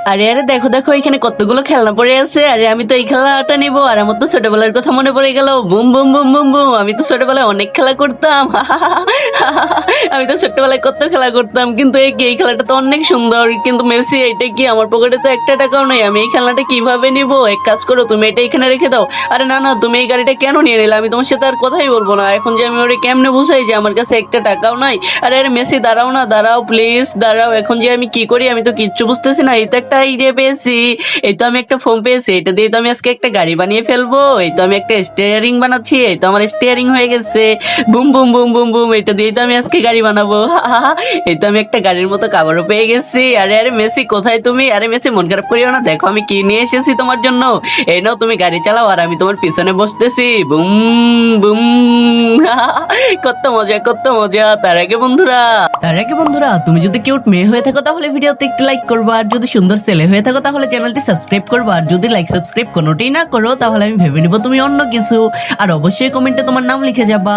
আরে আরে দেখো দেখো এখানে কতগুলো খেলনা পড়ে আছে। আরে আমি তো এই খেলাটা নিবো। আর আমার তো ছোটবেলার কথা মনে পড়ে গেল। Boom boom boom boom boom, আমি তো ছোটবেলায় অনেক খেলা করতাম। আমি তো ছোটবেলায় কত খেলা করতাম, কিন্তু এই খেলাটা তো অনেক সুন্দর। কিন্তু মেসি, এটা কি? আমার পকেটে তো একটা টাকাও নেই, আমি এই খেলনাটা কিভাবে নিবো? এক কাজ করো, তুমি এটা এখানে রেখে দাও। আরে না না, তুমি এই গাড়িটা কেন নিয়ে নিলে? আমি তোমার সাথে আর কথাই বলবো না। এখন যে আমি ওরে কেমনে বুঝাই যে আমার কাছে একটা টাকাও নাই? আরে আরে মেসি, দাঁড়াও না, দাঁড়াও প্লিজ দাঁড়াও। এখন যে আমি কি করি আমি তো কিচ্ছু বুঝতেছি না। এই তো একটা আইডিয়া পেয়েছি। এই তো আমি একটা ফোন পেয়েছি, এটা দিয়ে তো আমি আজকে একটা গাড়ি বানিয়ে ফেলবো। এই তো আমি একটা স্টিয়ারিং বানাচ্ছি, এই তো আমার স্টিয়ারিং হয়ে গেছে। Boom boom boom boom boom, এটা দিয়ে তো আমি আজকে গাড়ি বানাবো। এই তো আমি একটা গাড়ির মতো কাভারও পেয়ে গেছি। আরে আরে মেসি, কোথায় তুমি? আরে মেসি, মন খারাপ করিও না, দেখো আমি কি নিয়ে এসেছি তোমার জন্য। এই নাও, তুমি গাড়ি চালাও আর আমি তোমার পিছনে বসতেছি। Boom boom. কত মজা কত মজা। তার আগে বন্ধুরা, তুমি যদি কিউট মেয়ে হয়ে থাকো তাহলে ভিডিওতে একটি লাইক করবা, আর যদি সুন্দর ছেলে হয়ে থাকো তাহলে চ্যানেলটি সাবস্ক্রাইব করবা। আর যদি লাইক সাবস্ক্রাইব কোনোটাই না করো তাহলে আমি ভেবে নিব তুমি অন্য কিছু। আর অবশ্যই কমেন্টে তোমার নাম লিখে যাবা।